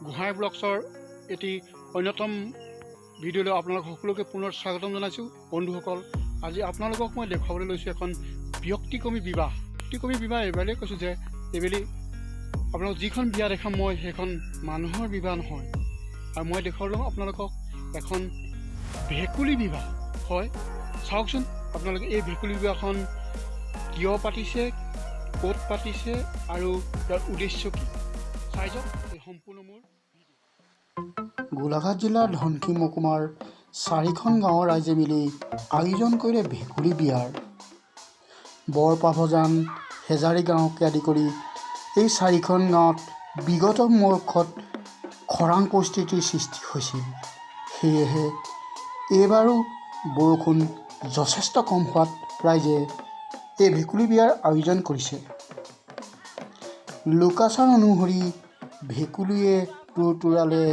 গোহাঁই ব্লগছৰ এটি অন্যতম ভিডিঅ'লৈ আপোনালোক সকলোকে পুনৰ স্বাগতম জনাইছোঁ। বন্ধুসকল, আজি আপোনালোকক মই দেখুৱাবলৈ লৈছোঁ এখন ব্যক্তিক্ৰমী বিবাহ। ব্যক্তিক্ৰমী বিবাহ এইবাৰেই কৈছোঁ যে এইবেলি আপোনালোক যিখন বিয়া দেখাম মই সেইখন মানুহৰ বিবাহ নহয়, আৰু মই দেখুৱালোঁ আপোনালোকক এখন ভেকুলী বিবাহ হয়। চাওকচোন আপোনালোকে এই ভেকুলী বিবাহখন কিয় পাতিছে, ক'ত পাতিছে আৰু ইয়াৰ উদ্দেশ্য কি, চাই যাওক এই সম্পূৰ্ণ মোৰ। গোলাঘাট জিলাৰ ধনশী মহকুমাৰ 4খন গাঁৱৰ ৰাইজে মিলি আয়োজন কৰিলে ভেকুলী বিয়াৰ। বৰপাভজান, হেজাৰী গাঁৱকে আদি কৰি এই 4খন গাঁৱত বিগত বৰ্ষত খৰাং পৰিস্থিতিৰ সৃষ্টি হৈছিল। সেয়েহে এইবাৰো বৰষুণ যথেষ্ট কম হোৱাত ৰাইজে এই ভেকুলী বিয়াৰ আয়োজন কৰিছে। লোকাচাৰ অনুসৰি ভেকুলীয়ে তুৰতুৰালে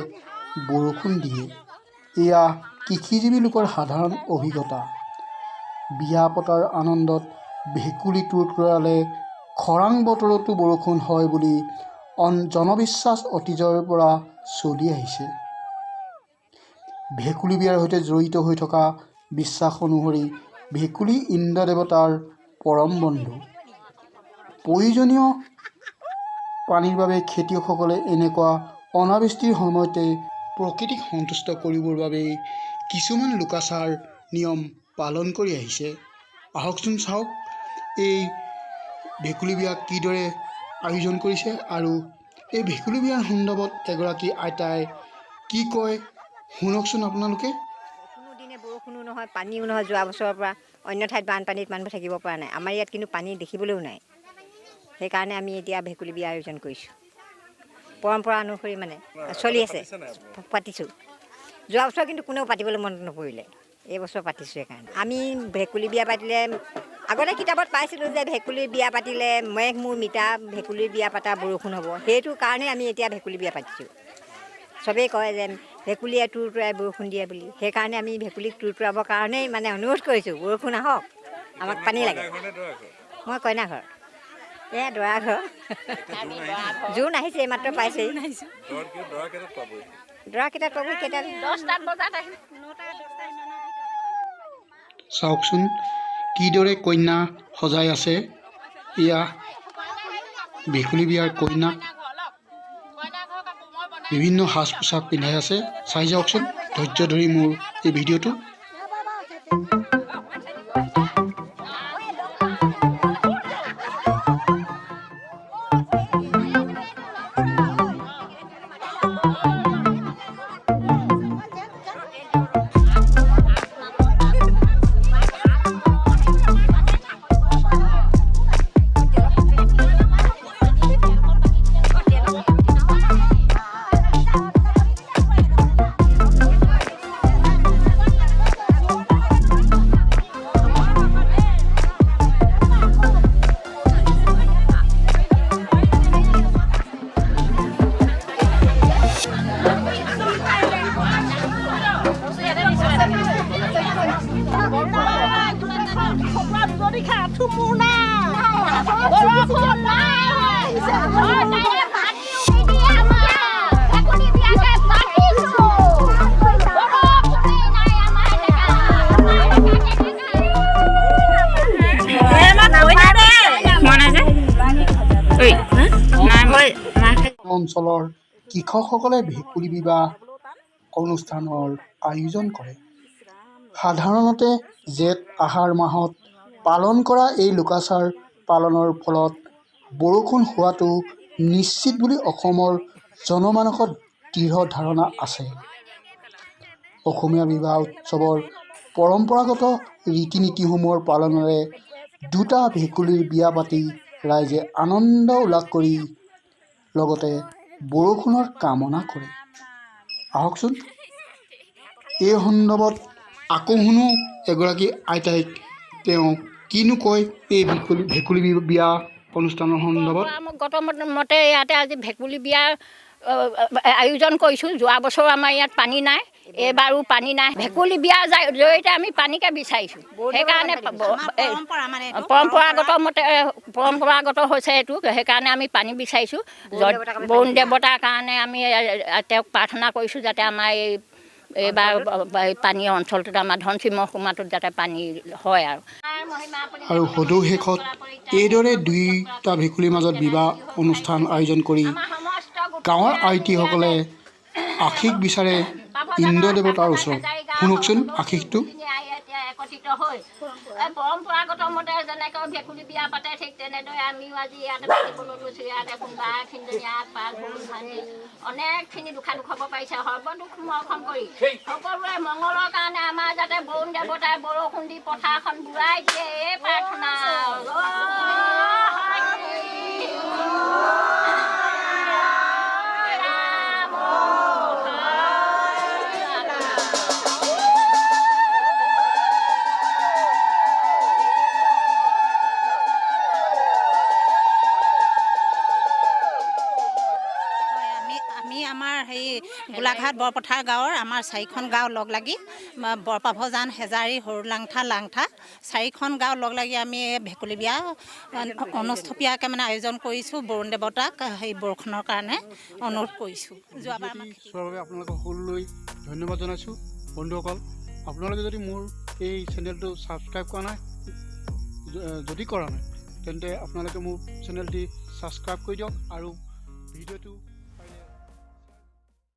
বৰষুণ দিয়ে, এয়া কৃষিজীৱী লোকৰ সাধাৰণ অভিজ্ঞতা। বিয়া পতাৰ আনন্দত ভেকুলী তুৰতুৰালে খৰাং বতৰতো বৰষুণ হয় বুলি জনবিশ্বাস অতীজৰে পৰা চলি আহিছে। ভেকুলী বিয়াৰ সৈতে জড়িত হৈ থকা বিশ্বাস অনুসৰি ভেকুলী ইন্দ্ৰ দেৱতাৰ পৰম বন্ধু। প্ৰয়োজনীয় পানীৰ বাবে খেতিয়কসকলে এনেকুৱা অনাবৃষ্টিৰ সময়তে প্ৰকৃতিক সন্তুষ্ট কৰিবৰ বাবেই কিছুমান লোকাচাৰ নিয়ম পালন কৰি আহিছে। আহকচোন চাওক এই ভেকুলী বিয়া কিদৰে আয়োজন কৰিছে, আৰু এই ভেকুলী বিয়াৰ সন্দৰ্ভত এগৰাকী আইতাই কি কয় শুনকচোন আপোনালোকে। কোনোদিনে বৰষুণো নহয়, পানীও নহয়। যোৱা বছৰৰ পৰা অন্য ঠাইত বানপানীত মানুহ থাকিব পৰা নাই, আমাৰ ইয়াত কিন্তু পানী দেখিবলৈও নাই। সেইকাৰণে আমি এতিয়া ভেকুলী বিয়া আয়োজন কৰিছোঁ। পৰম্পৰা অনুসৰি মানে চলি আছে, পাতিছোঁ। যোৱা বছৰ কিন্তু কোনেও পাতিবলৈ মন নকৰিলে, এইবছৰ পাতিছোঁ। সেইকাৰণে আমি ভেকুলী বিয়া পাতিলে, আগতে কিতাপত পাইছিলোঁ যে ভেকুলী বিয়া পাতিলে মেঘ মোৰ মিতা, ভেকুলী বিয়া পাতা বৰষুণ হ'ব। সেইটো কাৰণে আমি এতিয়া ভেকুলী বিয়া পাতিছোঁ। চবেই কয় যে ভেকুলীয়ে তুৰতুৰাই বৰষুণ দিয়ে বুলি, সেইকাৰণে আমি ভেকুলীক তুৰতুৰাবৰ কাৰণেই মানে অনুৰোধ কৰিছোঁ, বৰষুণ আহক, আমাক পানী লাগে। মই কইনা ঘৰ, এয়া দৰা ঘৰ। জোৰোণ আহিছে, এইমাত্ৰ পাইছেই। দৰা কেইটাত পাবহি, কেইটাত? 10টাত বজাত আহিম। চাওকচোন কিদৰে কন্যা সজাই আছে। এয়া ভেকুলী বিয়াৰ কইনাক বিভিন্ন সাজ পোছাক পিন্ধাই আছে। চাই যাওকচোন ধৈৰ্য ধৰি মোৰ এই ভিডিঅ'টো। অঞ্চলৰ কৃষকসকলে ভেকুলী বিবাহ অনুষ্ঠানৰ আয়োজন কৰে। সাধাৰণতে জেঠ আহাৰ মাহত পালন কৰা এই লোকাচাৰ পালনৰ ফলত বৰষুণ হোৱাটো নিশ্চিত বুলি অসমৰ জনমানসত দৃঢ় ধাৰণা আছে। অসমীয়া বিবাহ উৎসৱৰ পৰম্পৰাগত ৰীতি নীতিসমূহৰ পালনেৰে দুটা ভেকুলীৰ বিয়া পাতি ৰাইজে আনন্দ উল্লাস কৰি লগতে বৰষুণৰ কামনা কৰে। আহকচোন এই সন্দৰ্ভত আকৌ শুনো এগৰাকী আইতাইক তেওঁ কিনো কয় এই ভেকুলী বিয়া অনুষ্ঠানৰ সন্দৰ্ভত। গত মতে ইয়াতে আজি ভেকুলী বিয়াৰ আয়োজন কৰিছোঁ। যোৱা বছৰ আমাৰ ইয়াত পানী নাই, এইবাৰো পানী নাই ভেকুলী বিয়াৰ জৰিয়তে আমি পানীকে বিচাৰিছোঁ সেইকাৰণে পৰম্পৰাগত হৈছে এইটো সেইকাৰণে আমি পানী বিচাৰিছোঁ বৰুণ দেৱতাৰ কাৰণে আমি তেওঁক প্ৰাৰ্থনা কৰিছোঁ যাতে আমাৰ এইবাৰ পানী অঞ্চলটোত আমাৰ ধনশিৰি মহকুমাটোত যাতে পানী হয় আৰু সদৌ শেষত এইদৰে দুয়োটা ভেকুলীৰ মাজত বিবাহ অনুষ্ঠান আয়োজন কৰি গাঁৱৰ আইতীসকলে আশীষ বিচাৰে ইন্দ্ৰ দেৱতাৰ ওচৰত। শুনকচোন আশীষটো। একত্ৰিত হৈ পৰম্পৰাগত মতে যেনেকৈ ভেকুলী বিয়া পাতে ঠিক তেনেদৰে আমিও আজি ইয়াতে পাতিবলৈ গৈছোঁ। ইয়াতে কোনোবা খিনিজনী পাল ভাঙি অনেকখিনি দুখা দুখাব পাৰিছে সৰ্বদুখ মৰ্খন কৰি সকলোৰে মংগলৰ কাৰণে আমাৰ যাতে বৰুণ দেৱতাই বৰষুণ দি পথাৰখন বুৰাই দিয়ে এই প্ৰাৰ্থনা। আমাৰ সেই গোলাঘাট বৰপথাৰ গাঁৱৰ আমাৰ 4খন গাঁও লগ লাগি বৰপাভজান হেজাৰী সৰুলাংঠা লাংঠা 4খন গাঁও লগ লাগি আমি ভেকুলী বিয়া অনুষ্ঠপীয়াকৈ মানে আয়োজন কৰিছোঁ। বৰুণ দেৱতাক সেই বৰষুণৰ কাৰণে অনুৰোধ কৰিছোঁ। যোৱাবাৰ আপোনালোকক সকলোলৈ ধন্যবাদ জনাইছোঁ। বন্ধুসকল, আপোনালোকে যদি মোৰ এই চেনেলটো ছাবস্ক্ৰাইব কৰা নাই, যদি কৰা নাই তেন্তে আপোনালোকে মোৰ চেনেলটি ছাবস্ক্ৰাইব কৰি দিয়ক আৰু ভিডিঅ'টো